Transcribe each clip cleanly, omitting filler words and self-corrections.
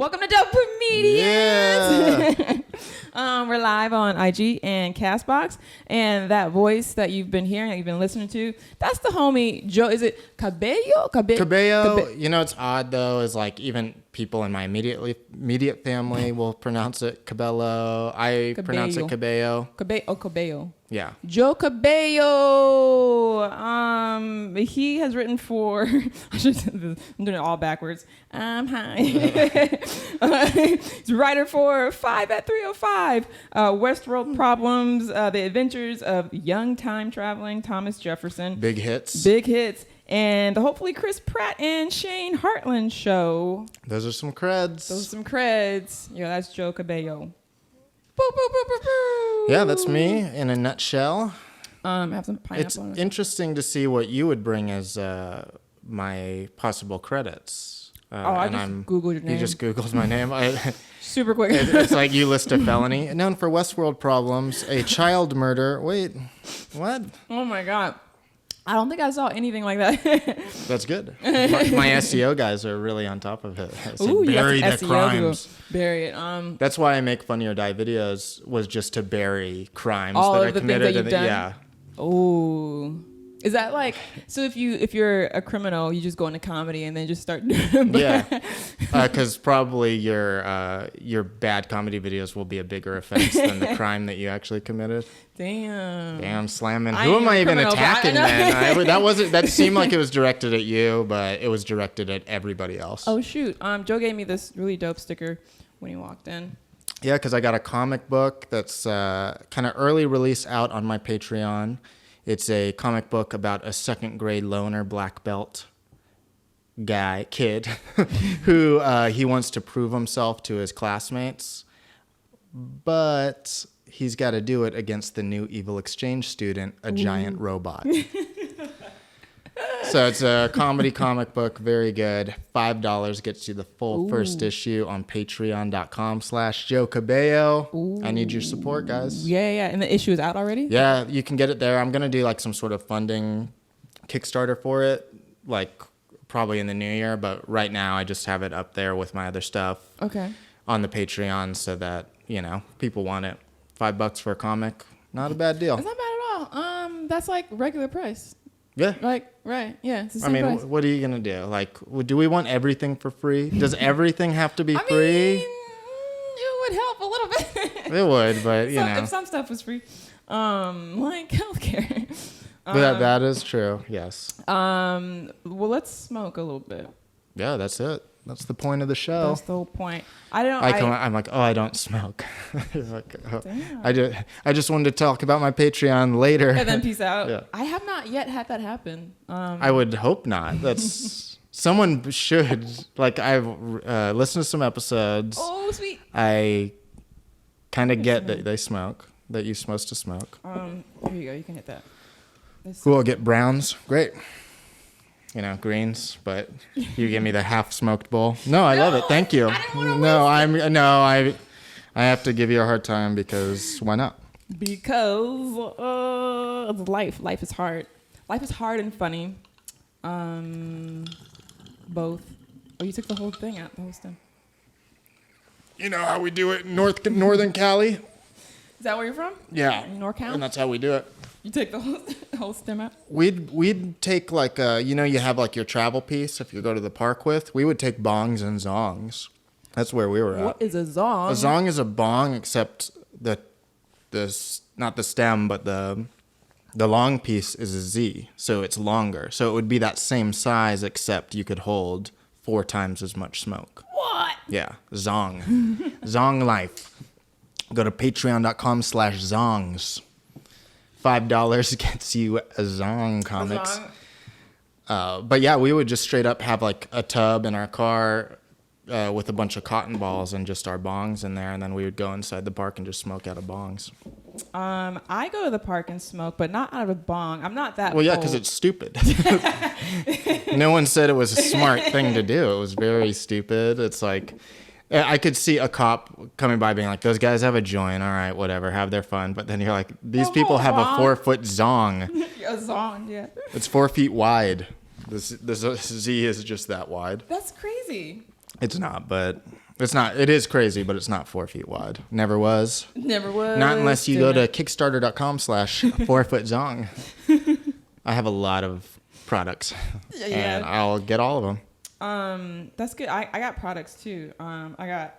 Welcome to Dope Comedians. Yeah. We're live on IG and Castbox, and that voice that you've been hearing, that you've been listening to, that's the homie Joe. Is it Cabello? Cabello. You know, it's odd though. Is like even people in my immediate family will pronounce it Cabello. Pronounce it Cabello. Cabello. Yeah. Joe Cabello. He has written for. I'm doing it all backwards. Hi. He's a writer for 5 at 305, Westworld Problems, The Adventures of Young Time Traveling Thomas Jefferson. Big hits. And hopefully Chris Pratt and Shane Hartland show. Those are some creds. Yeah, that's Joe Cabello. Boo, boo, boo, boo, boo. Yeah, that's me in a nutshell. Have some pineapple. It's interesting to see what you would bring as my possible credits. I just Googled your name. You just Googled my name. Super quick. It's like you list a felony. Known for Westworld Problems, a child murder. Wait, what? Oh my God. I don't think I saw anything like that. That's good. My SEO guys are really on top of it. Ooh, bury the SEO crimes. Bury it. That's why I make Funny or Die videos, was just to bury crimes all that of I the committed. things that you've done? Yeah. Oh. Is that like, so if you're a criminal, you just go into comedy and then just start doing Yeah. Because probably your bad comedy videos will be a bigger offense than the crime that you actually committed. Damn, slamming. Who am I even attacking then? That seemed like it was directed at you, but it was directed at everybody else. Oh shoot. Joe gave me this really dope sticker when he walked in. Yeah, because I got a comic book that's kind of early release out on my Patreon. It's a comic book about a second grade loner black belt kid who he wants to prove himself to his classmates, but he's got to do it against the new evil exchange student, a giant robot. So it's a comedy comic book, very good. $5 gets you the full first issue on patreon.com/Joe Cabello. I need your support, guys. Yeah. And the issue is out already? Yeah, you can get it there. I'm going to do like some sort of funding Kickstarter for it, like probably in the new year. But right now I just have it up there with my other stuff on the Patreon so that, people want it. $5 for a comic. Not a bad deal. It's not bad at all. That's like regular price. Yeah. Right. Yeah. It's the same price. What are you going to do? Like, do we want everything for free? Does everything have to be free? It would help a little bit. It would, but if some stuff was free, like healthcare. That is true. Yes. Well, let's smoke a little bit. Yeah, that's it. That's the point of the show. That's the whole point. I'm like, I don't smoke. Like, I just wanted to talk about my Patreon later. And then peace out. Yeah. I have not yet had that happen. I would hope not. That's someone should. Like, I've listened to some episodes. Oh, sweet. I kind of get that they smoke. That you're supposed to smoke. Here you go. You can hit that. Cool. I'll get browns. Great. Greens, but you give me the half smoked bowl. No, I love it. Thank you. I have to give you a hard time because why not? Because life is hard. Life is hard and funny. Both. Oh, you took the whole thing out, the whole stem. You know how we do it in Northern Cali? Is that where you're from? Yeah. NorCal? And that's how we do it. You take the whole stem out? We'd take like you have like your travel piece if you go to the park with. We would take bongs and zongs. That's where we were at. What is a zong? A zong is a bong, except the not the stem, but the long piece is a Z, so it's longer. So it would be that same size, except you could hold 4 times as much smoke. What? Yeah, zong. Zong life. Go to patreon.com/zongs. $5 gets you a Zong comics. But yeah, we would just straight up have like a tub in our car with a bunch of cotton balls and just our bongs in there, and then we would go inside the park and just smoke out of bongs. I go to the park and smoke, but not out of a bong. I'm not that. Well, yeah, because it's stupid. No one said it was a smart thing to do. It was very stupid. It's like, I could see a cop coming by being like, those guys have a joint. All right, whatever. Have their fun. But then you're like, these people have a 4-foot zong. A zong, yeah. It's 4 feet wide. The Z is just that wide. That's crazy. It's not, but It's not. It is crazy, but it's not 4 feet wide. Never was. Never was. Not unless you go to kickstarter.com/4footzong. I have a lot of products, and I'll get all of them. That's good. I got products too. I got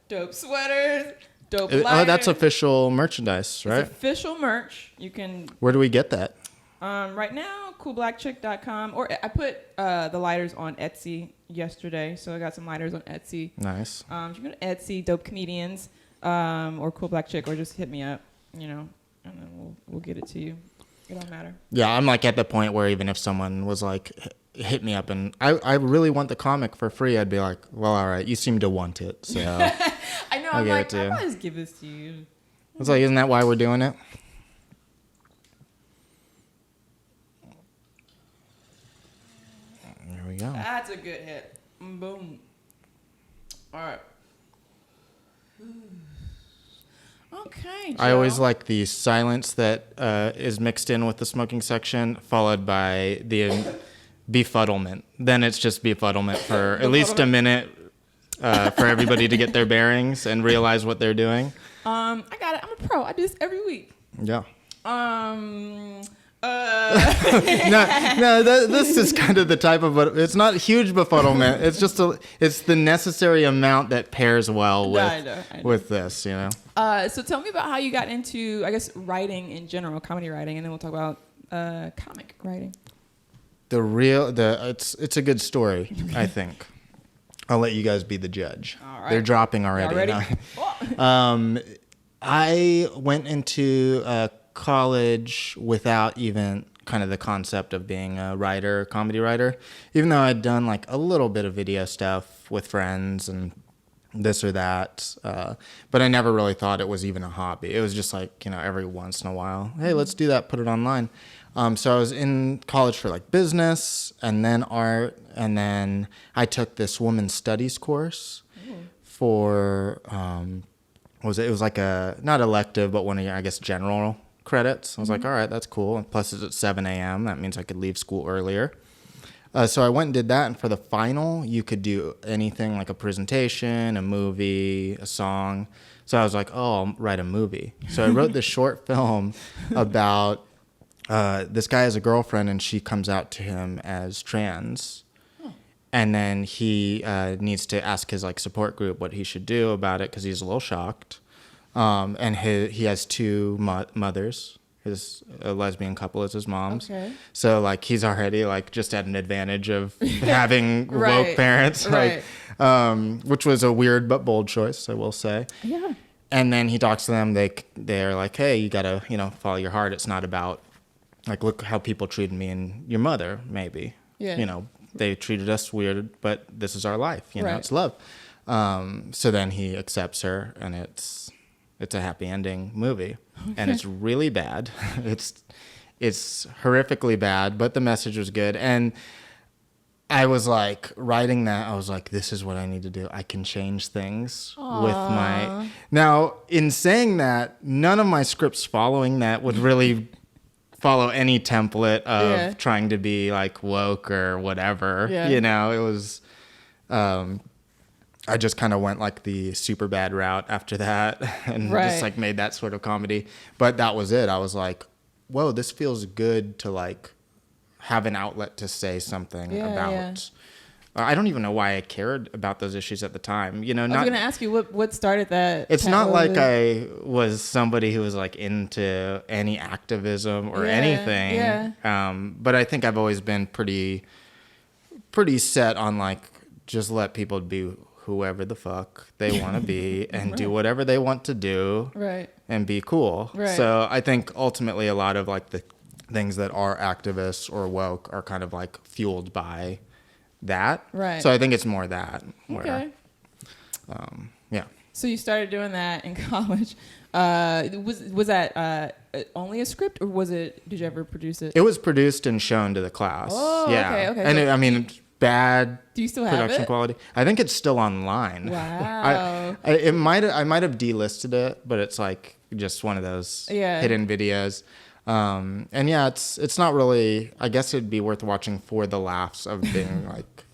dope sweaters, dope lighters. Oh, that's official merchandise, right? It's official merch. You can. Where do we get that? Right now, coolblackchick.com, or I put the lighters on Etsy yesterday, so I got some lighters on Etsy. Nice. You can go to Etsy, Dope Comedians, or Cool Black Chick, or just hit me up, and then we'll get it to you. It don't matter. Yeah, I'm like at the point where even if someone was like, hit me up and I really want the comic for free, I'd be like, well, all right, you seem to want it, so I know. I'm like, I might just give this to you. It's like, isn't that why we're doing it? There we go. That's a good hit. Boom. All right. Okay, Joe. I always like the silence that is mixed in with the smoking section, followed by the befuddlement. Then it's just befuddlement for at least a minute for everybody to get their bearings and realize what they're doing. I got it. I'm a pro. I do this every week. Yeah. This is kind of the type of, it's not huge befuddlement. It's just it's the necessary amount that pairs well with I know. with this, So tell me about how you got into, I guess, writing in general, comedy writing, and then we'll talk about comic writing. It's a good story, I think. I'll let you guys be the judge. All right. They're dropping already. I went into college without even kind of the concept of being a writer, comedy writer, even though I'd done like a little bit of video stuff with friends and this or that. But I never really thought it was even a hobby. It was just like, every once in a while, hey, let's do that, put it online. So I was in college for like business and then art. And then I took this women's studies course for, it was like not elective, but one of your, I guess, general credits. I was like, all right, that's cool. And plus it's at 7 a.m. That means I could leave school earlier. So I went and did that. And for the final, you could do anything like a presentation, a movie, a song. So I was like, oh, I'll write a movie. So I wrote this short film about this guy has a girlfriend and she comes out to him as trans. And then he needs to ask his like support group what he should do about it because he's a little shocked. And he has two mothers. His lesbian couple is his mom's. Okay. So like he's already like just at an advantage of having woke parents, like, which was a weird but bold choice, I will say. Yeah. And then he talks to them. They're like, hey, you gotta follow your heart. It's not about like look how people treated me and your mother maybe. Yeah. They treated us weird, but this is our life. It's love. So then he accepts her, and it's a happy ending movie. Okay. And it's really bad. It's horrifically bad, but the message was good. And I was like writing that. I was like, this is what I need to do. I can change things with my. Now, in saying that, none of my scripts following that would really follow any template of trying to be like woke or whatever. Yeah. It was. I just kind of went like the super bad route after that and just like made that sort of comedy. But that was it. I was like, whoa, this feels good to like have an outlet to say something about. Yeah. I don't even know why I cared about those issues at the time. I was going to ask you what started that. It's not like I was somebody who was like into any activism or anything. Yeah. But I think I've always been pretty set on like just let people be whoever the fuck they want to be and do whatever they want to do and be cool. Right. So I think ultimately a lot of like the things that are activists or woke are kind of like fueled by that. Right. So I think it's more that. Okay. Yeah. So you started doing that in college. Was that only a script, or did you ever produce it? It was produced and shown to the class. Oh, yeah. Okay. And bad Do you still have production quality. I think it's still online. Wow. I might have delisted it, but it's like just one of those hidden videos. And yeah, it's not really. I guess it'd be worth watching for the laughs of being like,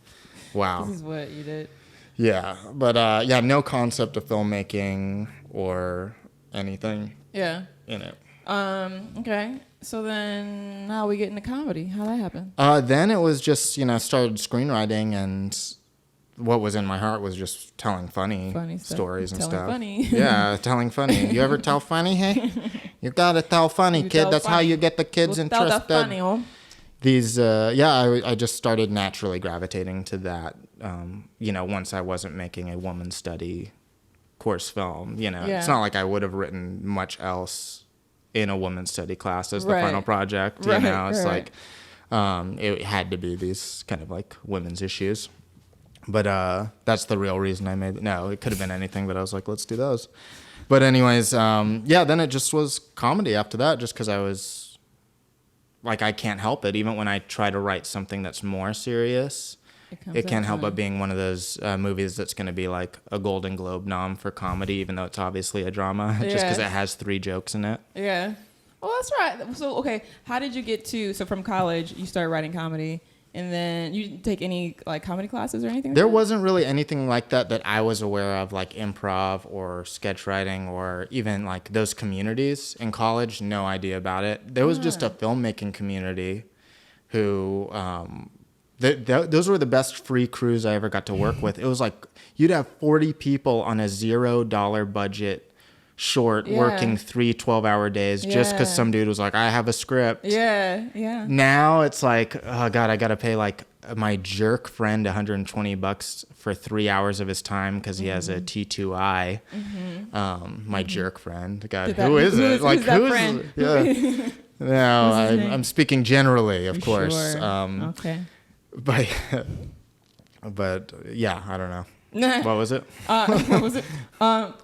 wow, this is what you did. Yeah, but yeah, no concept of filmmaking or anything Yeah. in it. Okay. So then how we get into comedy? How that happen? Then it was just, started screenwriting, and what was in my heart was just telling funny Stuff. stories and Telling stuff. funny. Yeah, telling funny. You ever tell funny, hey? You gotta tell funny, You kid. tell That's how funny. you get the kids We'll tell the interested. funny, oh. These, I just started naturally gravitating to that, once I wasn't making a woman study course film. It's not like I would have written much else in a woman study class as the final project. It's like it had to be these kind of like women's issues. But that's the real reason I made it. No, it could have been anything, but I was like, let's do those. But anyways, then it just was comedy after that, just because I was like, I can't help it. Even when I try to write something that's more serious, it can't help but being one of those movies that's going to be like a Golden Globe nom for comedy, even though it's obviously a drama, just because it has 3 jokes in it. Yeah. Well, that's right. So, okay, how did you get so from college, you started writing comedy, and then you didn't take any like comedy classes or anything? There wasn't really anything like that I was aware of, like improv or sketch writing or even like those communities in college. No idea about it. There was just a filmmaking community who, those were the best free crews I ever got to work with. It was like you'd have 40 people on a $0 budget short working 3 12-hour days just because some dude was like, I have a script. Yeah. Now it's like, oh God, I got to pay like my jerk friend $120 for 3 hours of his time because he has a T2I. My jerk friend. God, who is it? Like, who's friend? Yeah. No, I'm speaking generally, of course. Sure. Okay. But yeah, I don't know. What was it? What was it?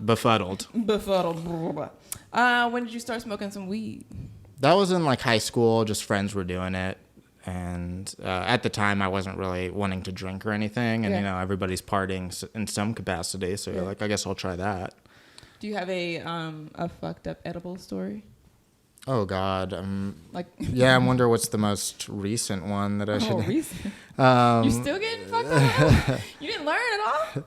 Befuddled. When did you start smoking some weed? That was in like high school. Just friends were doing it. And at the time, I wasn't really wanting to drink or anything. And, everybody's partying in some capacity. So you're like, I guess I'll try that. Do you have a fucked up edible story? Oh, God. I wonder what's the most recent one that I should... recent? You're still getting fucked up? You didn't learn at all?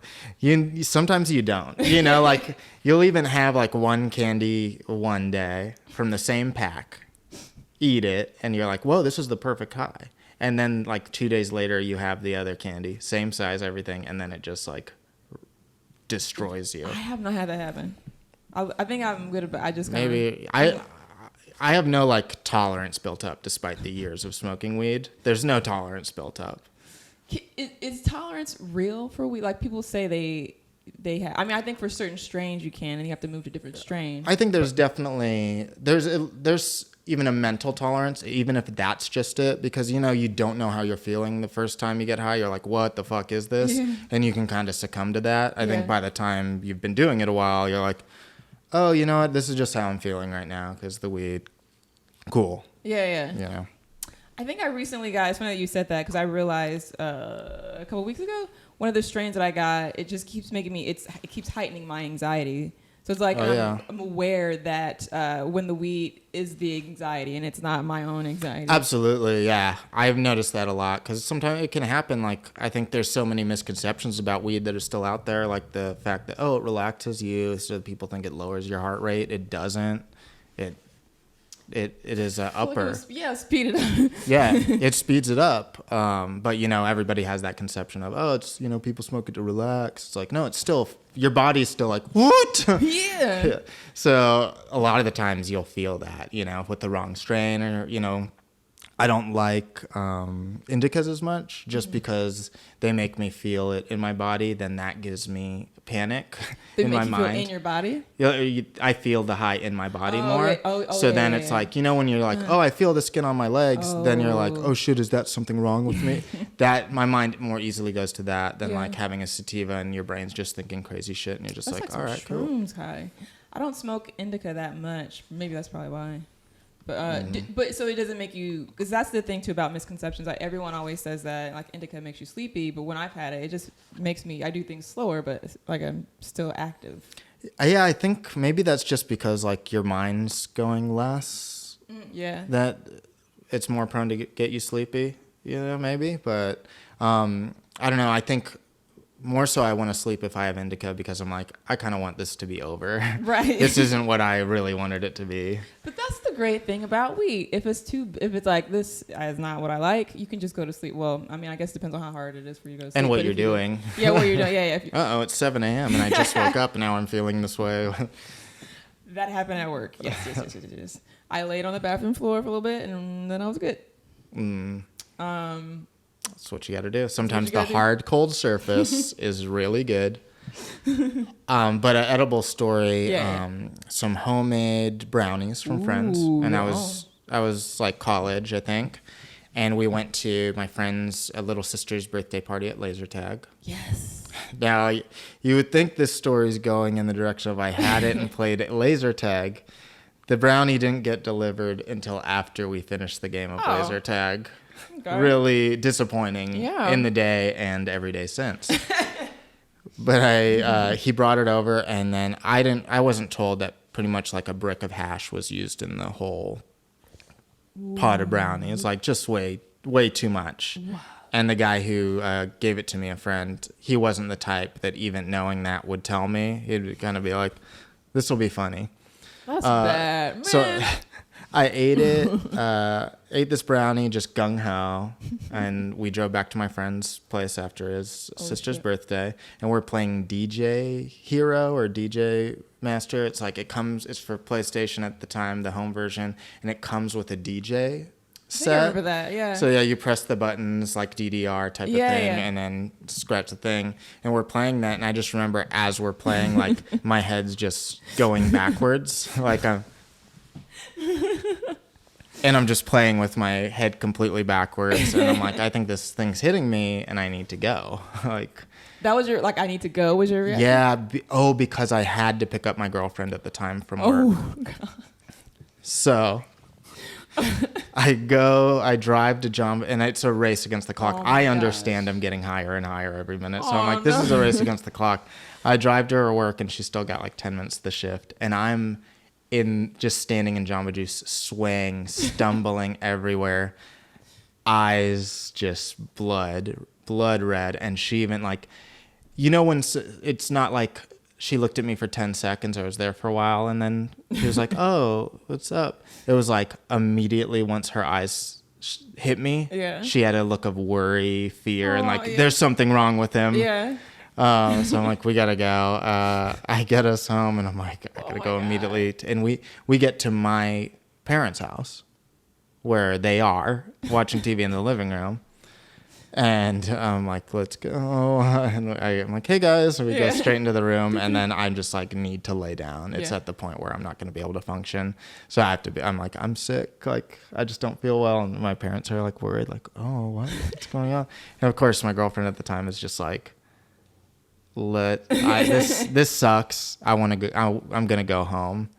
Sometimes you don't. Like, you'll even have, like, one candy one day from the same pack, eat it, and you're like, whoa, this is the perfect high. And then, like, 2 days later, you have the other candy, same size, everything, and then it just, like, destroys you. I have not had that happen. I think I'm good, but I just... Maybe... I have no like tolerance built up despite the years of smoking weed. There's no tolerance built up. Is tolerance real for weed? Like people say they have. I mean, I think for certain strains you can, and you have to move to different strains. I think there's definitely there's even a mental tolerance, even if that's just it, because you don't know how you're feeling the first time you get high. You're like, what the fuck is this? Yeah. And you can kind of succumb to that. I think by the time you've been doing it a while, you're like, oh, you know what? This is just how I'm feeling right now because the weed. Cool. Yeah. I think I recently got, it's funny that you said that because I realized a couple weeks ago, one of the strains that I got, it just keeps making me, it keeps heightening my anxiety. So it's like I'm aware that when the weed is the anxiety and it's not my own anxiety. Absolutely, yeah. I've noticed that a lot because sometimes it can happen. Like I think there's so many misconceptions about weed that are still out there, like the fact that it relaxes you, so people think it lowers your heart rate. It doesn't. It is upper. Speed it up. Yeah, it speeds it up. But everybody has that conception of it's people smoke it to relax. It's like no, it's still your body's still like what? Yeah. So a lot of the times you'll feel that with the wrong strain or I don't like indicas as much just because they make me feel it in my body. Then that gives me panic in my mind. Feel in your body? I feel the high in my body more. So then it's like, when you're like, I feel the skin on my legs. Then you're like, oh shit, is that something wrong with me? That my mind more easily goes to that than like having a sativa and your brain's just thinking crazy shit. And you're just like all right, cool. High. I don't smoke indica that much. Maybe that's probably why. But but so it doesn't make you, because that's the thing too about misconceptions. Like everyone always says that like indica makes you sleepy, but when I've had it, it just makes me, I do things slower, but it's like I'm still active. Yeah, I think maybe that's just because like your mind's going less. Yeah. That it's more prone to get you sleepy, maybe. But I don't know. I think more so I want to sleep if I have indica because I'm like, I kind of want this to be over. Right. This isn't what I really wanted it to be. But that's the great thing about weed. If it's like, this is not what I like, you can just go to sleep. Well, I mean, I guess it depends on how hard it is for you to go to sleep. And what you're doing. Yeah, what you're doing. Yeah. Uh-oh, it's 7 a.m. and I just woke up and now I'm feeling this way. That happened at work. Yes. I laid on the bathroom floor for a little bit and then I was good. That's what you got to do. Sometimes the hard, cold surface is really good. But an edible story, some homemade brownies from friends. And I was like college, I think. And we went to my friend's little sister's birthday party at laser tag. Yes. Now, you would think this story's going in the direction of I had it and played laser tag. The brownie didn't get delivered until after we finished the game of laser tag. Okay. Really disappointing in the day and every day since. But he brought it over, and then I wasn't told that pretty much like a brick of hash was used in the whole pot of brownies. Like just way too much. Wow. And the guy who gave it to me, a friend, he wasn't the type that even knowing that would tell me. He'd kind of be like, this will be funny. That's bad, man. So I ate it, ate this brownie, just gung-ho, and we drove back to my friend's place after his sister's birthday, and we're playing DJ Hero or DJ Master. It's like it's for PlayStation at the time, the home version, and it comes with a DJ set. I remember that, yeah. So yeah, you press the buttons like DDR type of thing, and then scratch the thing. And we're playing that, and I just remember as we're playing, like my head's just going backwards, like I'm, and I'm just playing with my head completely backwards, and I'm like, I think this thing's hitting me, and I need to go. Like that was your I need to go was your reaction? Yeah. Because I had to pick up my girlfriend at the time from work. Oh God. So. I drive to John, and it's a race against the clock. I understand I'm getting higher and higher every minute. So I'm like, this is a race against the clock. I drive to her work, and she's still got like 10 minutes to the shift. And I'm just standing in Jamba Juice, swaying, stumbling everywhere. Eyes just blood red. And she even like, when it's not like, she looked at me for 10 seconds. I was there for a while. And then she was like, oh, what's up? It was like immediately once her eyes hit me, she had a look of worry, fear, and like, there's something wrong with him. Yeah. So I'm like, we got to go. I get us home, and I'm like, I got to go immediately. And we get to my parents' house where they are watching TV in the living room. And I'm like, let's go. And I'm like, hey guys. So we go straight into the room, and then I just like need to lay down. It's at the point where I'm not going to be able to function. So I'm like, I'm sick. Like, I just don't feel well. And my parents are like worried, like, oh, what's going on? And of course, my girlfriend at the time is just like, this sucks. I want to go. I'm going to go home.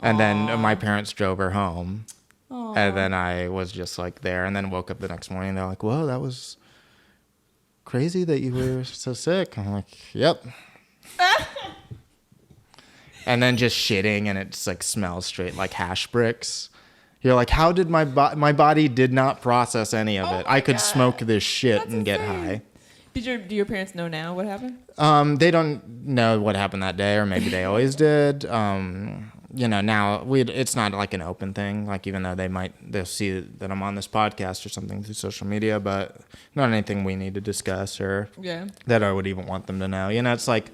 And then my parents drove her home. Aww. And then I was just like there, and then woke up the next morning. They're like, whoa, that was crazy that you were so sick. I'm like, yep. And then just shitting, and it just like smells straight like hash bricks. You're like, how did my body did not process any of it? I could smoke this shit and get high. Do your parents know now what happened? They don't know what happened that day, or maybe they always did. Now it's not like an open thing. Like, even though they'll see that I'm on this podcast or something through social media, but not anything we need to discuss or that I would even want them to know. It's like,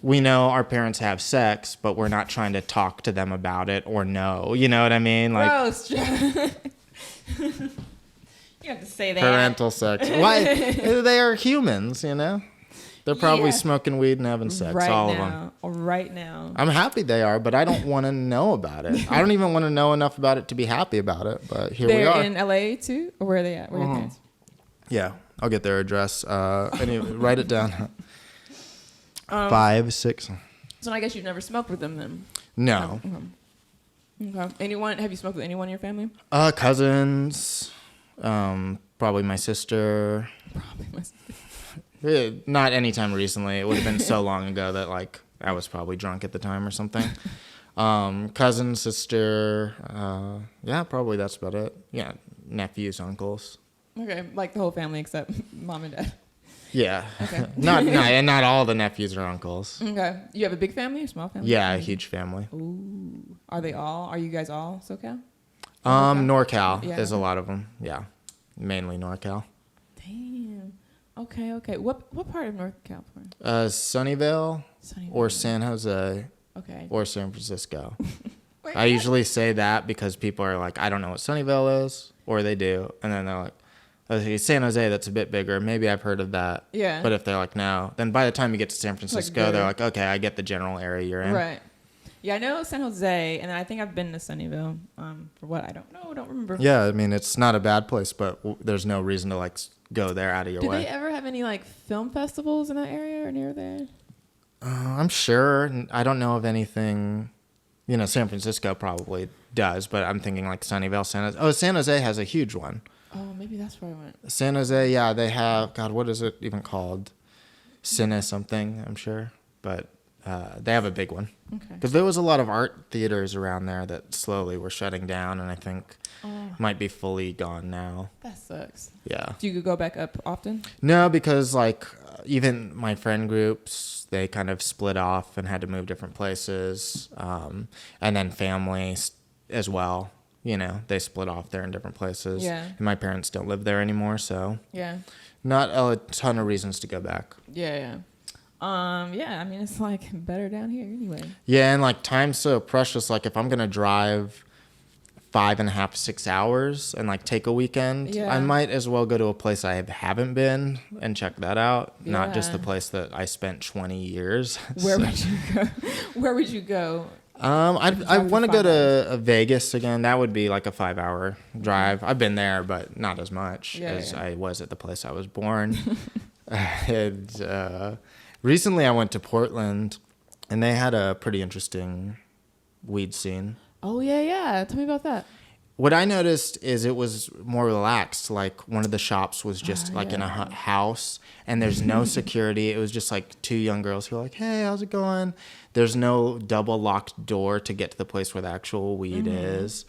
we know our parents have sex, but we're not trying to talk to them about it or know. You know what I mean? Like, gross. You have to say that. Parental sex. Why? They are humans, They're probably smoking weed and having sex, all of them. Right now. I'm happy they are, but I don't want to know about it. I don't even want to know enough about it to be happy about it, but we are. They're in LA too? Or where are they at? Where are your parents? Yeah, I'll get their address. Anyway, write it down. 5, 6. So I guess you've never smoked with them then? No. Okay. Have you smoked with anyone in your family? Cousins. Probably my sister. Not anytime recently. It would have been so long ago that like I was probably drunk at the time or something. Cousin, sister. Probably that's about it. Yeah, nephews, uncles. Okay, like the whole family except mom and dad. Yeah. Okay. And not all the nephews or uncles. Okay. You have a big family or small family? Yeah, a huge family. Ooh. Are you guys all SoCal? NorCal. Yeah. There's a lot of them. Yeah. Mainly NorCal. Damn. Okay. What part of North California? Sunnyvale or San Jose Okay. or San Francisco. Wait, I usually say that because people are like, I don't know what Sunnyvale is, or they do. And then they're like, okay, San Jose, that's a bit bigger. Maybe I've heard of that. Yeah. But if they're like, no, then by the time you get to San Francisco, they're like, okay, I get the general area you're in. Right. Yeah, I know San Jose, and I think I've been to Sunnyvale. For what? I don't know. I don't remember. Yeah, I mean, it's not a bad place, but there's no reason to like go there out of your way. Do they ever have any like film festivals in that area or near there? I'm sure. I don't know of anything. San Francisco probably does, but I'm thinking like Sunnyvale, San Jose. Oh, San Jose has a huge one. Oh, maybe that's where I went. San Jose, yeah, they have, God, what is it even called? Cine something, I'm sure. But they have a big one. Okay. Because there was a lot of art theaters around there that slowly were shutting down, and I think might be fully gone now. That sucks. Yeah. Do you go back up often? No, because like even my friend groups, they kind of split off and had to move different places. And then families as well, they split off there in different places. Yeah. And my parents don't live there anymore, so Yeah. not a ton of reasons to go back. Yeah. Yeah, I mean, it's like better down here anyway. Yeah, and like time's so precious. Like if I'm going to drive 5.5, 6 hours and like take a weekend, Yeah. I might as well go to a place I haven't been and check that out. Not just the Yeah. place that I spent 20 years. Where would you go? Where would you go? I want to go to Vegas again. That would be like a 5-hour drive. I've been there, but not as much as I was at the place I was born. And recently I went to Portland, and they had a pretty interesting weed scene. Oh, yeah. Tell me about that. What I noticed is it was more relaxed. Like one of the shops was just in a house, and there's no security. It was just like two young girls who were like, "Hey, how's it going?" There's no double locked door to get to the place where the actual weed is.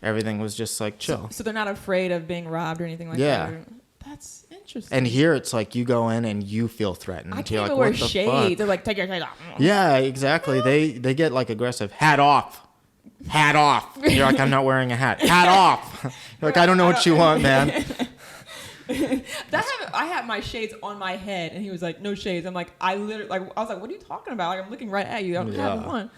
Everything was just like chill. So they're not afraid of being robbed or anything like Yeah. that? That's interesting. And here it's like you go in and you feel threatened. I can't You're even like, wear what the shades. fuck? They're like, take your shades off. Yeah, exactly. They get like aggressive. Hat off. Hat off. You're like, I'm not wearing a hat. Hat off. You're like, I don't know what you want, man. I had my shades on my head, and he was like, "No shades." I'm like, I was like, "What are you talking about?" Like, I'm looking right at you. I don't have them on.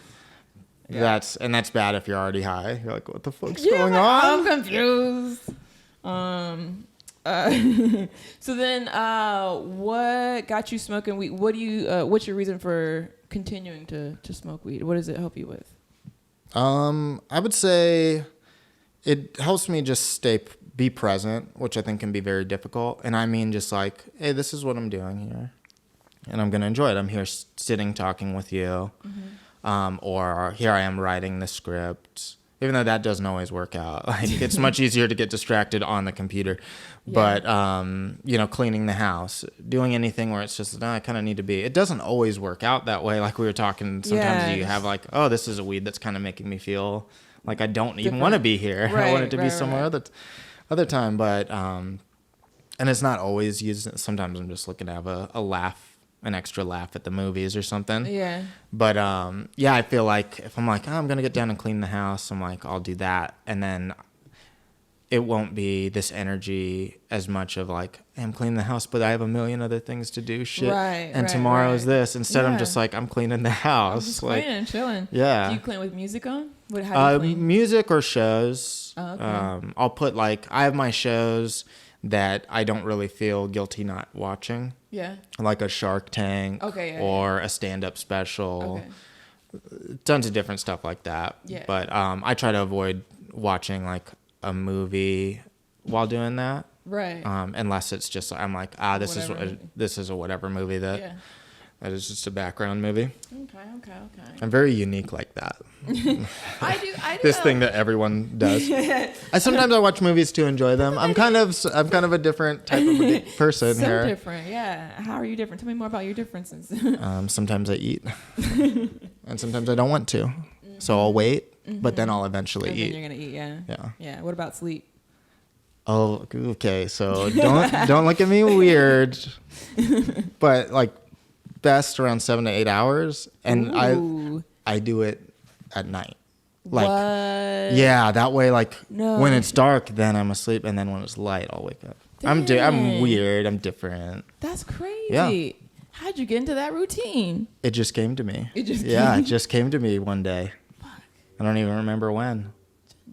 Yeah. That's bad if you're already high. You're like, what the fuck's going on? I'm confused. So then, what got you smoking weed? What's your reason for continuing to smoke weed? What does it help you with? I would say it helps me just be present, which I think can be very difficult. And I mean, just like, hey, this is what I'm doing here, and I'm gonna enjoy it. I'm here sitting, talking with you, or here I am writing the script. Even though that doesn't always work out, like it's much easier to get distracted on the computer. Yeah. But cleaning the house, doing anything where it's just, I kind of need to be. It doesn't always work out that way. Like we were talking, sometimes you have like, oh, this is a weed that's kind of making me feel like I don't even want to be here. I want it to be somewhere other time. But and it's not always used. Sometimes I'm just looking to have a laugh. An extra laugh at the movies or something. Yeah. But I feel like if I'm like, I'm gonna get down and clean the house, I'm like, I'll do that, and then it won't be this energy as much of like, hey, I'm cleaning the house, but I have a million other things to do. Shit. Right. And tomorrow's this. Instead, I'm just like, I'm cleaning the house. Just like, cleaning and chilling. Yeah. Do you clean with music on? How do you clean? Music or shows. Oh, okay. I'll put like, I have my shows that I don't really feel guilty not watching. Yeah. Like a Shark Tank or a stand-up special. Okay. Tons of different stuff like that. Yeah. But I try to avoid watching like a movie while doing that. Right. Unless it's just, I'm like, this is a whatever movie that is just a background movie. Okay. I'm very unique like that. I do. This thing that everyone does. Sometimes I watch movies to enjoy them. I'm kind of a different type of a person so here. Different, yeah. How are you different? Tell me more about your differences. Sometimes I eat, and sometimes I don't want to. So I'll wait, but then I'll eventually eat. Then you're gonna eat, yeah. Yeah. Yeah. What about sleep? Oh, okay. So don't look at me weird. but like best around 7 to 8 hours. And Ooh. I do it at night. Like, what? yeah, that way, like No. when it's dark, then I'm asleep. And then when it's light, I'll wake up. I'm weird. I'm different. That's crazy. Yeah. How'd you get into that routine? It just came to me. It just it just came to me one day. Fuck. I don't even remember when.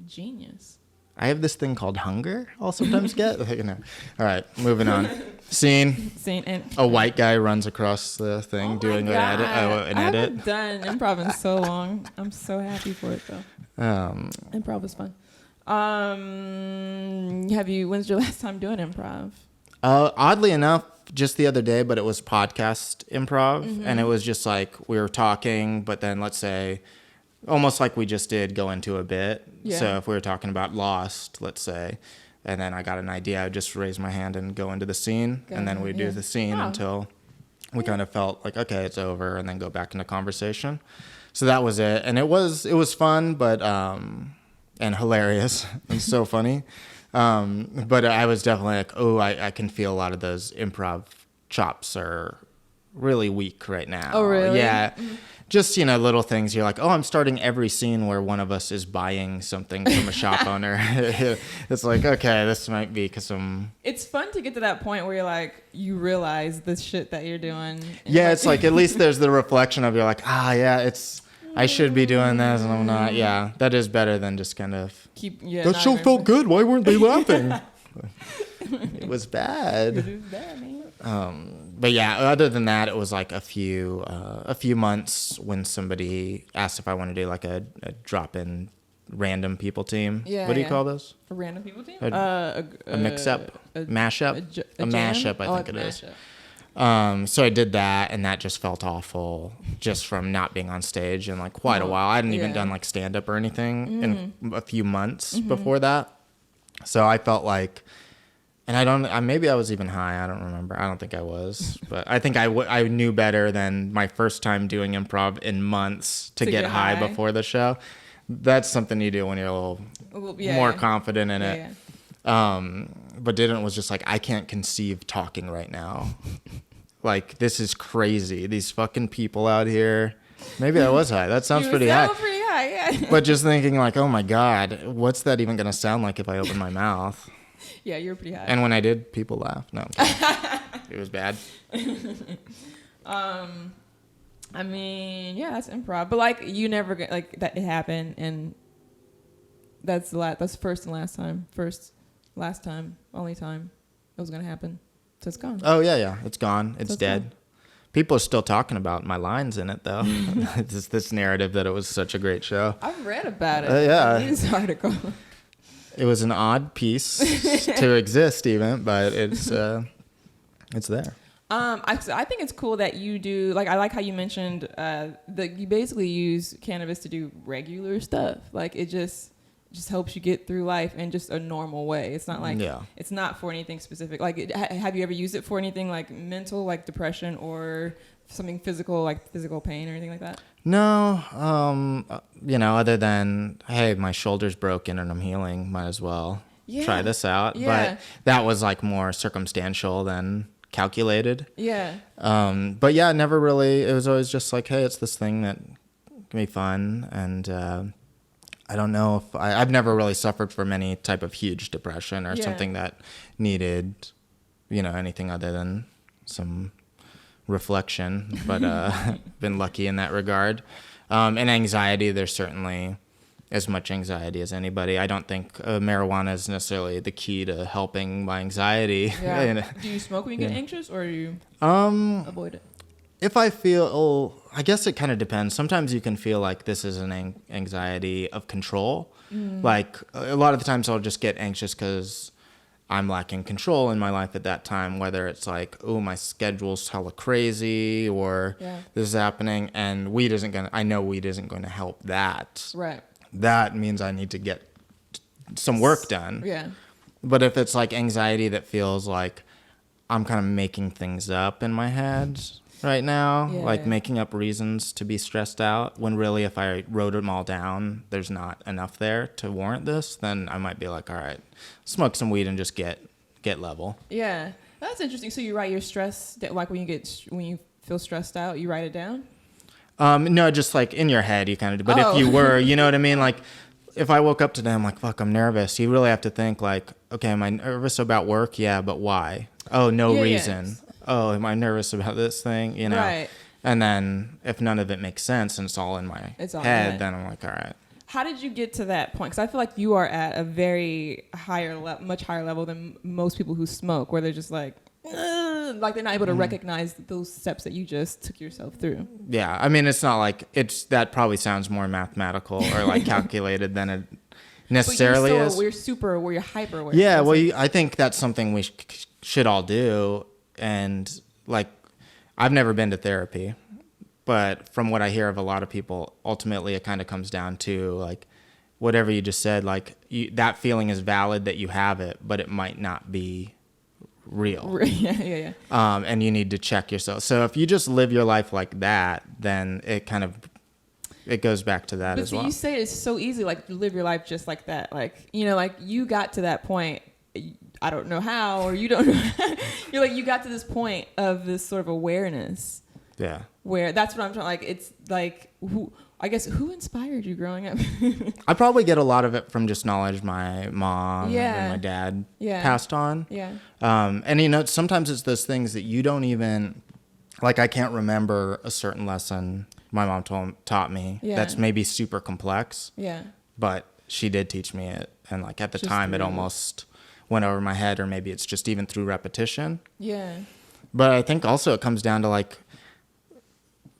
Genius. I have this thing called hunger I'll sometimes get. You know. All right, moving on. Scene. And A white guy runs across the thing doing an edit. I haven't done improv in so long. I'm so happy for it though. Improv is fun. When's your last time doing improv? Oddly enough, just the other day, but it was podcast improv, and it was just like we were talking, but then let's say, almost like we just did go into a bit. Yeah. So if we were talking about Lost, let's say, and then I got an idea, I would just raise my hand and go into the scene, and then we'd do the scene until we kind of felt like, okay, it's over, and then go back into conversation. So that was it, and it was fun, but and hilarious and so funny. But I was definitely like, oh, I can feel a lot of those improv chops are really weak right now. Oh, really? Yeah. Just, little things. You're like, oh, I'm starting every scene where one of us is buying something from a shop owner. It's like, okay, this might be because It's fun to get to that point where you're like, you realize the shit that you're doing. Yeah, it's like at least there's the reflection of you're like, I should be doing this and I'm not. Yeah, that is better than just kind of that show felt good. Why weren't they laughing? It was bad. It was bad, man. But yeah, other than that, it was like a few months when somebody asked if I want to do like a drop-in random people team. Yeah, what do you call those? A random people team? A mix-up, mashup, a mashup. I think it is. So I did that, and that just felt awful, just from not being on stage in like quite a while. I hadn't even done like stand-up or anything in a few months before that. So I felt like. And maybe I was even high. I don't remember. I don't think I was. But I think I knew better than my first time doing improv in months to get high before the show. That's something you do when you're a little more confident in it. Yeah. But Didn't was just like, I can't conceive talking right now. Like, this is crazy. These fucking people out here. Maybe I was high. That sounds pretty high. Pretty high, yeah. But just thinking like, oh my God, what's that even going to sound like if I open my mouth? Yeah, you're pretty high. And when I did, people laughed. No, it was bad. I mean, yeah, that's improv. But like, you never get like that. It happened, and that's first and last time. Last time, only time it was gonna happen. So it's gone. Oh yeah, it's gone. It's dead. Gone. People are still talking about my lines in it, though. It's this narrative that it was such a great show. I've read about it. Yeah, news article. It was an odd piece to exist, even, but it's there. I think it's cool that you do, like, I like how you mentioned that you basically use cannabis to do regular stuff. Like, it just helps you get through life in just a normal way. It's not like, it's not for anything specific. Like, have you ever used it for anything like mental, like depression, or something physical, like physical pain or anything like that? No, other than, hey, my shoulder's broken and I'm healing, might as well try this out. Yeah. But that was like more circumstantial than calculated. Yeah. But yeah, never really, it was always just like, hey, it's this thing that can be fun. And I don't know if I've never really suffered from any type of huge depression or something that needed, anything other than some reflection, but been lucky in that regard. And anxiety, there's certainly as much anxiety as anybody. I don't think marijuana is necessarily the key to helping my anxiety. Yeah. Do you smoke when you get anxious, or do you avoid it? If I feel, I guess it kind of depends. Sometimes you can feel like this is an anxiety of control. Like a lot of the times I'll just get anxious because I'm lacking control in my life at that time, whether it's like, oh, my schedule's hella crazy, or this is happening, and I know weed isn't going to help that. Right. That means I need to get some work done. Yeah. But if it's like anxiety that feels like I'm kind of making things up in my head right now, like making up reasons to be stressed out, when really if I wrote them all down, there's not enough there to warrant this, then I might be like, all right, smoke some weed and just get level. Yeah. That's interesting. So you write your stress, like when you feel stressed out, you write it down? No, just like in your head, you kind of do. But if you were, you know what I mean? Like if I woke up today, I'm like, fuck, I'm nervous. You really have to think like, okay, am I nervous about work? Yeah, but why? Oh, no reason. Yes. Oh, am I nervous about this thing? You know? Right. And then if none of it makes sense and it's all in my head, then I'm like, all right. How did you get to that point? Because I feel like you are at a very much higher level than most people who smoke, where they're just like they're not able to recognize those steps that you just took yourself through. Yeah, I mean, it's not like that probably sounds more mathematical or like calculated than it necessarily is. We're hyper aware. Yeah, well, I think that's something we should all do. And like, I've never been to therapy. But from what I hear of a lot of people, ultimately it kind of comes down to like whatever you just said, like that feeling is valid that you have it, but it might not be real. Yeah. And you need to check yourself. So if you just live your life like that, then it goes back to that as well. But you say it's so easy, like to live your life just like that. Like, you know, like you got to that point, I don't know how, or you don't know. You're like, you got to this point of this sort of awareness. Yeah. Where that's what I'm trying. Like it's like who inspired you growing up? I probably get a lot of it from just knowledge my mom and my dad passed on. Yeah. And you know, sometimes it's those things that you don't even like. I can't remember a certain lesson my mom taught me that's maybe super complex. Yeah. But she did teach me it, and like at the time, it almost went over my head, or maybe it's just even through repetition. Yeah. But I think also it comes down to like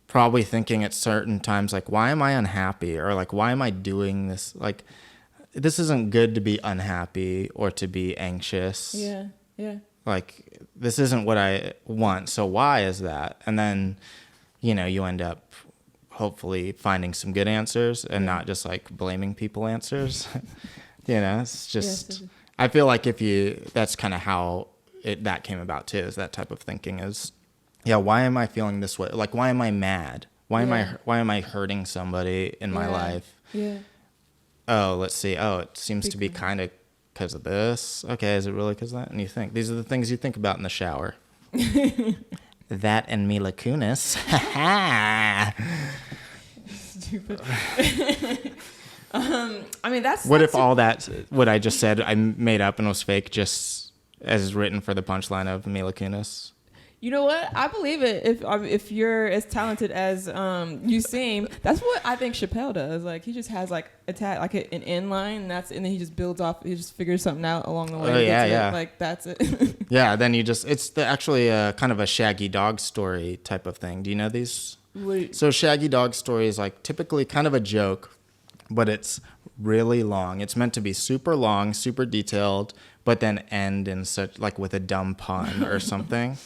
probably thinking at certain times, like, why am I unhappy? Or like, why am I doing this? Like, this isn't good to be unhappy or to be anxious. Yeah. Yeah. Like, this isn't what I want. So why is that? And then, you know, you end up hopefully finding some good answers and not just like blaming people answers. You know, it's just, I feel like that's kind of how that came about too, is that type of thinking is, yeah, why am I feeling this way? Like, why am I mad? Why am I hurting somebody in my life? Yeah. Oh, let's see. Oh, it seems to be kind of because of this. Okay, is it really because of that? And you think these are the things you think about in the shower. That and Mila Kunis. Stupid. I mean, what if all that what I just said I made up and was fake, just as written for the punchline of Mila Kunis? You know what? I believe it. If you're as talented as you seem, that's what I think Chappelle does. Like he just has like an end line, and then he just builds off. He just figures something out along the way. Oh yeah. Like that's it. Yeah. Then it's actually kind of a Shaggy Dog story type of thing. Do you know these? So Shaggy Dog story is like typically kind of a joke, but it's really long. It's meant to be super long, super detailed, but then end in such like with a dumb pun or something.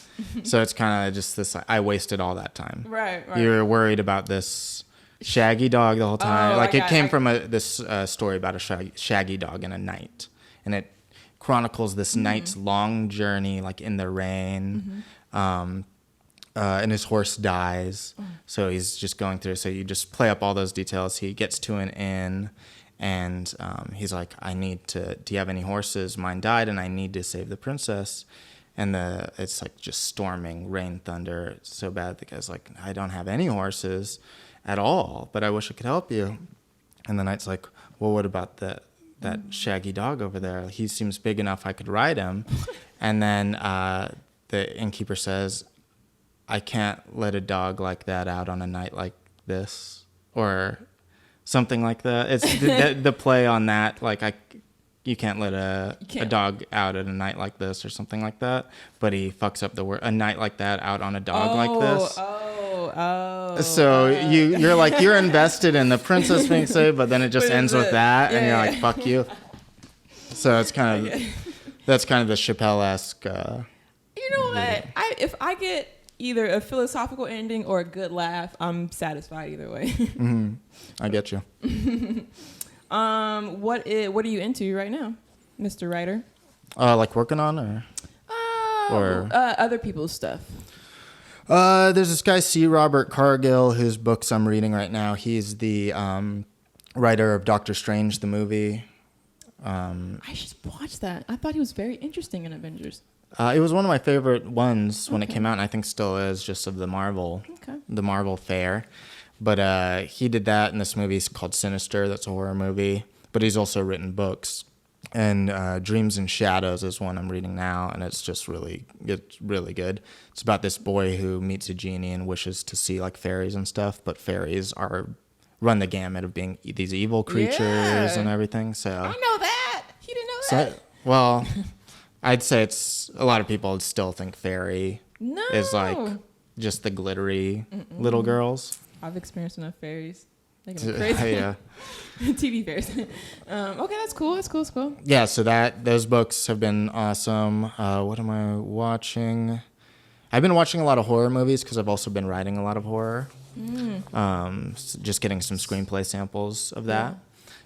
So it's kind of just this, I wasted all that time. Right. You're worried about this shaggy dog the whole time. It came from this story about a shaggy dog in a night. And it chronicles this night's long journey, like in the rain. And his horse dies. So he's just going through. So you just play up all those details. He gets to an inn. And he's like, do you have any horses? Mine died, and I need to save the princess. And it's like just storming, rain, thunder. It's so bad. The guy's like, I don't have any horses at all, but I wish I could help you. And the knight's like, well, what about that shaggy dog over there? He seems big enough I could ride him. And then the innkeeper says, I can't let a dog like that out on a night like this. Or something like that. It's the play on that, like you can't let a dog out at a night like this or something like that. But he fucks up the word a night like that out on a dog like this. So you're like you're invested in the princess being saved, but then it just ends with that, and you're like fuck you. So it's kind of that's kind of the Chappelle-esque. You know what? If I get either a philosophical ending or a good laugh, I'm satisfied either way. I get you. What are you into right now, Mr. Writer? Like working on or other people's stuff. There's this guy C. Robert Cargill whose books I'm reading right now. He's the writer of Doctor Strange the movie. I should watch that. I thought he was very interesting in Avengers. It was one of my favorite ones when it came out, and I think still is, just of the Marvel fair. But he did that, and this movie is called Sinister. That's a horror movie. But he's also written books. And Dreams and Shadows is one I'm reading now, and it's really good. It's about this boy who meets a genie and wishes to see like fairies and stuff, but fairies run the gamut of being these evil creatures and everything. So I know that. He didn't know that. Well, I'd say it's a lot of people still think fairy is like just the glittery little girls. I've experienced enough fairies. Making it crazy. Yeah. TV fairies. Okay, that's cool. That's cool. Yeah, so those books have been awesome. What am I watching? I've been watching a lot of horror movies because I've also been writing a lot of horror. Just getting some screenplay samples of that.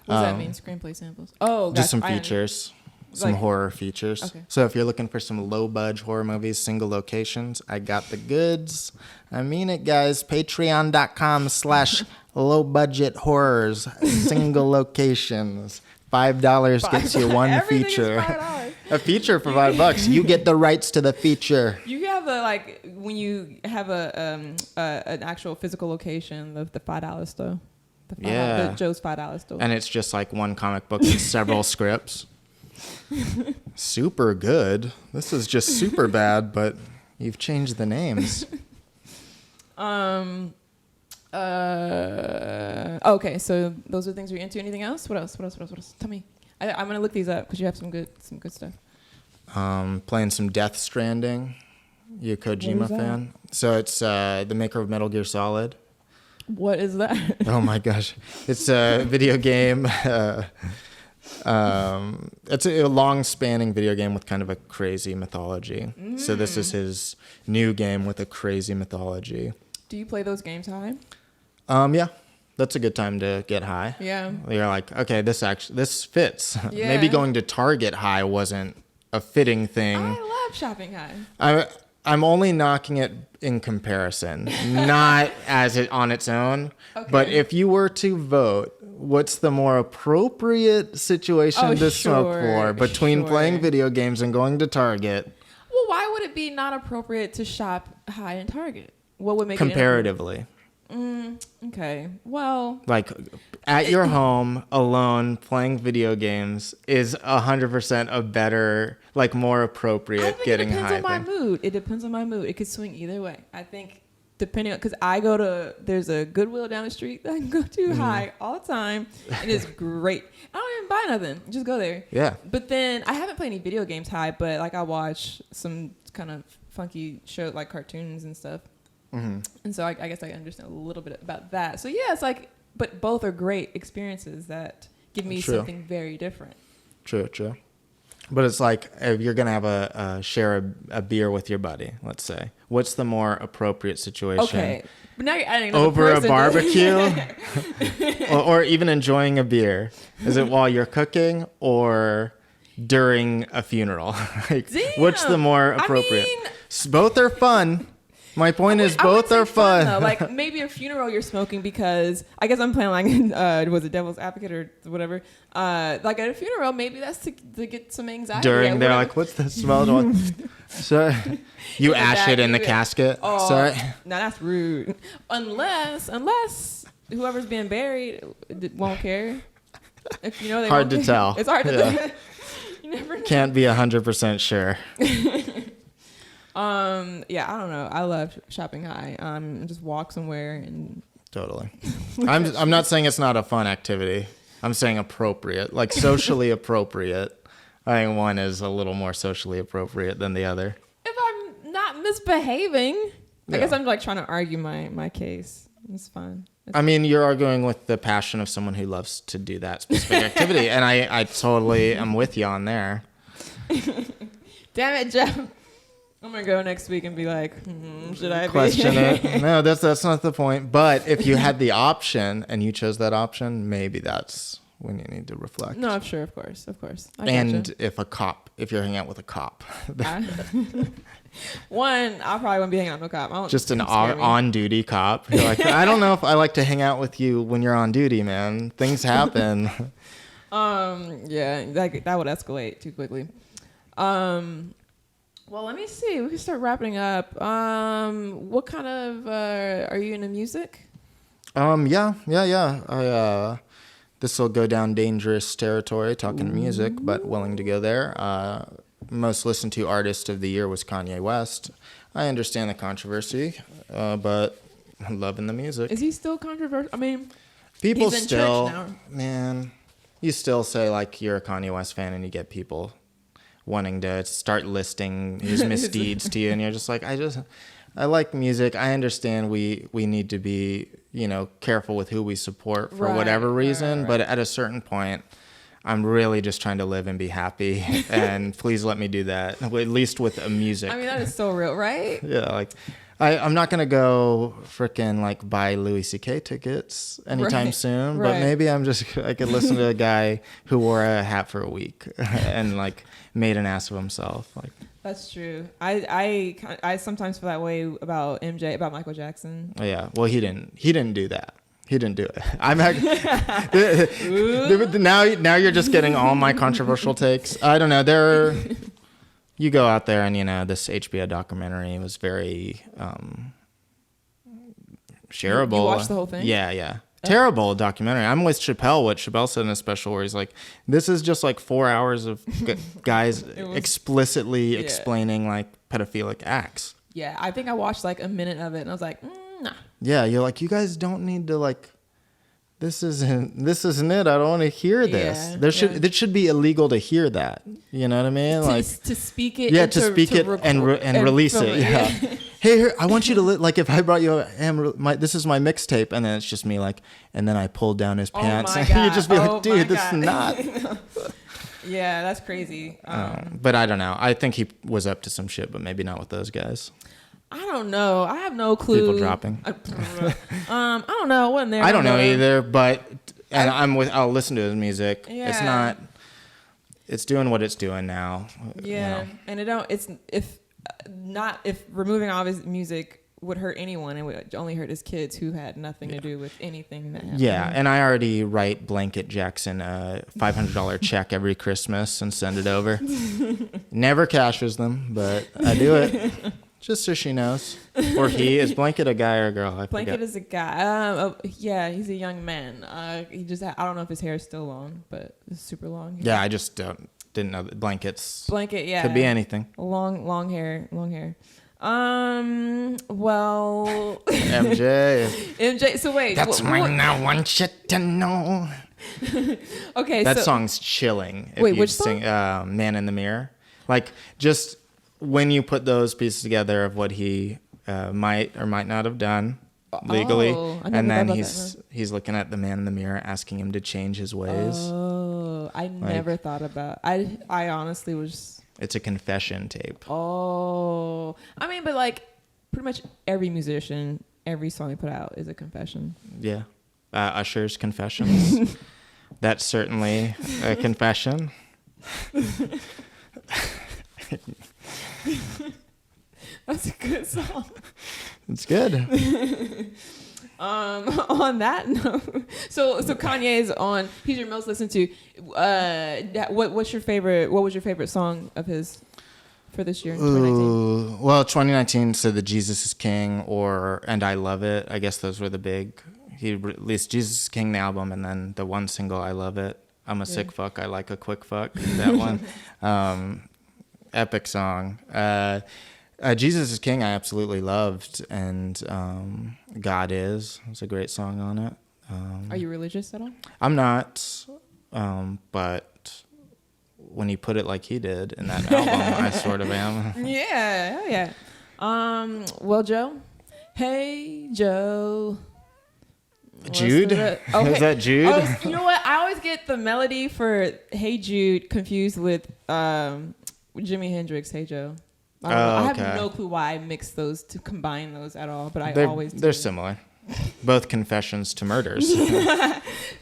What does that mean, screenplay samples? Oh, just some features. Some horror features. Okay. So if you're looking for some low-budge horror movies, single locations, I got the goods. I mean it, guys. Patreon.com/low-budget horrors. Single locations. $5 gets you one feature. A feature for $5. You get the rights to the feature. You have when you have an actual physical location, the $5 store. The Joe's $5 store. And it's just like one comic book and several scripts. Super good. This is just super bad, but you've changed the names. Okay, so those are things you're into. Anything else? What else? Tell me. I'm gonna look these up because you have some good stuff. Playing some Death Stranding. You a Kojima fan? So it's the maker of Metal Gear Solid. What is that? Oh my gosh. It's a video game. It's a long-spanning video game with kind of a crazy mythology. So this is his new game with a crazy mythology. Do you play those games high? Yeah. That's a good time to get high. Yeah. You're like, okay, this fits. Yeah. Maybe going to Target high wasn't a fitting thing. I love shopping high. I'm only knocking it in comparison, not as it on its own. Okay. But if you were to vote, what's the more appropriate situation to smoke for between playing video games and going to Target? Well, why would it be not appropriate to shop high in Target? What would make comparatively? Okay. Well, like at your home alone playing video games is 100% a better, like more appropriate getting high. It depends on my mood. It depends on my mood. It could swing either way. I think depending on, because there's a Goodwill down the street that I can go to high all the time, and it's great. I don't even buy nothing. Just go there. Yeah. But then I haven't played any video games high, but like I watch some kind of funky show like cartoons and stuff. And so I guess I understand a little bit about that. So yeah, it's like, but both are great experiences that give me something very different. True. But it's like if you're gonna have share a beer with your buddy, let's say, what's the more appropriate situation? Okay, but now you're adding another over person a barbecue, or even enjoying a beer. Is it while you're cooking or during a funeral? Like, what's the more appropriate? I mean, both are fun. My point is both are fun. Though. Like maybe a funeral you're smoking because I guess I'm playing like was it Devil's Advocate or whatever. Like at a funeral, maybe that's to get some anxiety. During they're like, what's the smell? So you ash it in the casket. Oh, sorry. No, that's rude. Unless whoever's being buried won't care. If you know, hard to tell. It's hard to tell. You never know. Can't be 100% sure. Yeah, I don't know. I love shopping high. Just walk somewhere and totally. I'm not saying it's not a fun activity. I'm saying appropriate, like socially appropriate. I think one is a little more socially appropriate than the other. If I'm not misbehaving, I guess I'm like trying to argue my case. It's fine. I mean, you're arguing with the passion of someone who loves to do that specific activity, and I totally am with you on there. Damn it, Jeff. I'm going to go next week and be like, should I question it? No, that's not the point. But if you had the option and you chose that option, maybe that's when you need to reflect. No, sure, of course. And gotcha. If you're hanging out with a cop. One, I probably wouldn't be hanging out with a cop. Just an on-duty cop. You're like, I don't know if I like to hang out with you when you're on duty, man. Things happen. Yeah, that would escalate too quickly. Well, let me see. We can start wrapping up. What kind of are you into music? Yeah. This will go down dangerous territory talking music, but willing to go there. Most listened to artist of the year was Kanye West. I understand the controversy, but I'm loving the music. Is he still controversial? I mean, People he's in still, church now. man, you still say like you're a Kanye West fan, and you get people wanting to start listing his misdeeds to you, and you're just like, I like music. I understand we need to be, careful with who we support for whatever reason, but at a certain point, I'm really just trying to live and be happy, and please let me do that, at least with music. I mean, that is so real, right? Yeah, like I'm not gonna go freaking like buy Louis C.K. tickets anytime soon, but maybe I could listen to a guy who wore a hat for a week and like made an ass of himself. Like that's true. I sometimes feel that way about MJ, about Michael Jackson. Oh yeah, well he didn't do that. He didn't do it. Now you're just getting all my controversial takes. I don't know. You go out there and, this HBO documentary was very shareable. You watched the whole thing? Yeah. Terrible documentary. I'm with Chappelle, what Chappelle said in a special where he's like, this is just like 4 hours of guys explicitly explaining like pedophilic acts. Yeah, I think I watched like a minute of it and I was like, nah. Yeah, you're like, you guys don't need to like, this isn't it. I don't want to hear this. It should be illegal to hear that. You know what I mean? To speak it. Yeah, to speak it and release it. Yeah. Hey, here, I want you to like if I brought you this is my mixtape, and then it's just me like, and then I pulled down his pants. Oh my God. You just be like, dude, this is not. Yeah, that's crazy. But I don't know. I think he was up to some shit, but maybe not with those guys. I don't know. I have no clue. People dropping. I don't know. I wasn't there. I don't know either, but I'll listen to his music. Yeah. It's doing what it's doing now. Yeah. And if removing all of his music would hurt anyone, it would only hurt his kids who had nothing to do with anything that happened. Yeah, and I already write Blanket Jackson a $500 check every Christmas and send it over. Never cashes them, but I do it. Just so she knows. Or he. Is Blanket a guy or a girl? Blanket is a guy. Yeah, he's a young man. I don't know if his hair is still long, but it's super long. Yeah, I just didn't know that Blanket, yeah. Could be anything. Long hair. Well. MJ. So wait. That's mine now. I want you to know. Okay. That song's chilling. Wait, which song? Man in the Mirror. Like, just when you put those pieces together of what he might or might not have done legally, and then he's looking at the man in the mirror asking him to change his ways. Oh, I never thought about. I honestly was. It's a confession tape. Oh, I mean, but like pretty much every musician, every song they put out is a confession. Yeah, Usher's Confessions. That's certainly a confession. That's a good song. It's good. On that note, so Kanye is on. He's your most listened to. What was your favorite song of his for this year in 2019? Well, 2019 said the Jesus is King and I Love It. I guess those were the big. He released Jesus is King, the album, and then the one single I Love It. I'm a sick fuck. I like a quick fuck. That one. Epic song. Jesus is King I absolutely loved, and God Is was a great song on it. Are you religious at all? I'm not, but when he put it like he did in that album, I sort of am. Yeah, hell yeah. Well, Joe. Hey, Joe. Jude? Okay. Is that Jude? Oh, you know what? I always get the melody for Hey Jude confused with Jimi Hendrix, Hey Joe. I have no clue why I mixed those to combine those at all, but always do. They're similar. Both confessions to murders.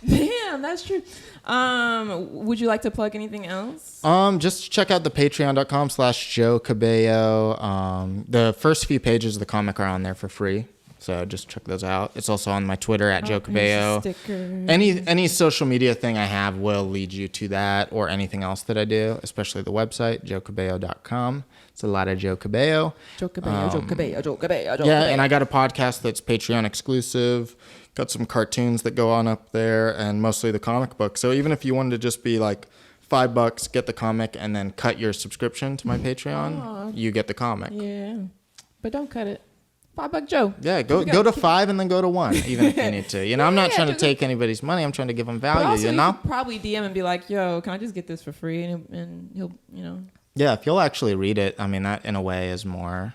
Damn, that's true. Would you like to plug anything else? Just check out the patreon.com/Joe Cabello. The first few pages of the comic are on there for free. So just check those out. It's also on my Twitter at Joe Here's Cabello. the sticker. Any social media thing I have will lead you to that or anything else that I do, especially the website, joecabello.com. It's a lot of Joe Cabello. Joe Cabello, Joe Cabello, Joe Cabello, Joe Yeah, Cabello. and I got a podcast that's Patreon exclusive. Got some cartoons that go on up there and mostly the comic book. So even if you wanted to just be like $5, get the comic, and then cut your subscription to my Patreon, you get the comic. Yeah, but don't cut it. $5 Joe. Yeah, go to 5 and then go to 1, even if you need to. You know, I'm not trying to take anybody's money. I'm trying to give them But value. also, You know, could probably DM and be like, "Yo, can I just get this for free?" And he'll, you know. yeah. If you'll actually read it, I mean, that in a way is more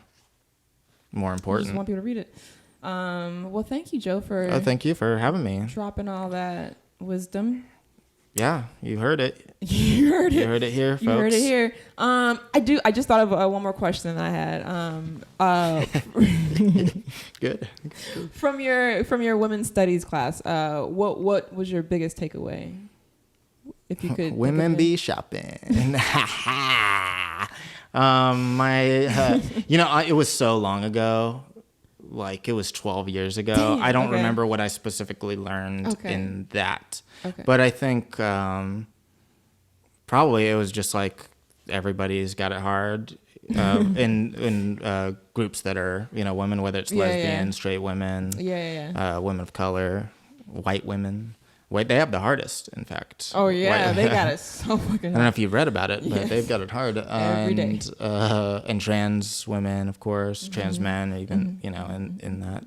I important. just want people to read it. Well, thank you, Joe, for Thank you for having me. dropping all that wisdom. Yeah, you heard it. You heard it. You heard it here, folks. You heard it here. I just thought of one more question I had. Good. From your women's studies class, what was your biggest takeaway? If you could, Women be shopping. It was so long ago. Like, it was 12 years ago. Damn, I don't okay. remember what I specifically learned in that. Okay. But I think probably it was just like everybody's got it hard in groups that are, women, whether it's lesbians, straight women, women of color, white women. They have the hardest, in fact. Oh, yeah. They got it so fucking I don't know if you've read about it, but they've got it hard. Every day. And trans women, of course, trans men, even, in that.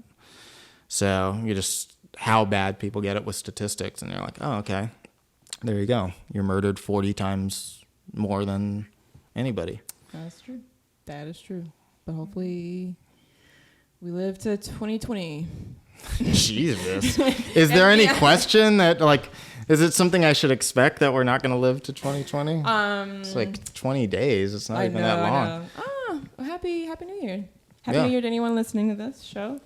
So you just, how bad people get it with statistics. And you're like, oh, okay, there you go. You're murdered 40 times more than anybody. That's true. That is true. But hopefully we live to 2020. Jesus. Is there any question that, like, is it something I should expect that we're not going to live to 2020? It's like 20 days. It's not even that long. Oh, happy New Year. Happy New Year to anyone listening to this show.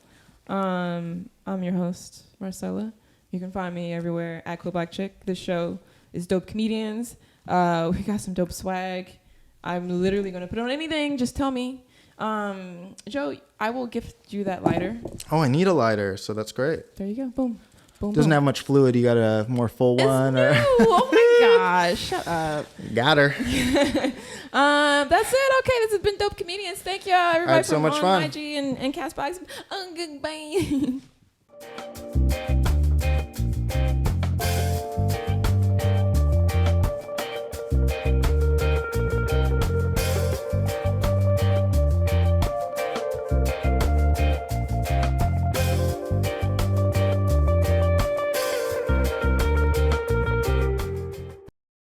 I'm your host, Marcella. You can find me everywhere at Cool Black Chick. This show is Dope Comedians. We got some dope swag. I'm literally going to put on anything. Just tell me. Joe, I will gift you that lighter. Oh, I need a lighter, so that's great. There you go. Boom. Boom. Doesn't boom. have much fluid. You got a more full one? It's new. Oh my gosh. Shut up. Got her. That's it. Okay, this has been Dope Comedians. Thank y'all, everybody, I had so from much fun. IG and Castbox. Goodbye.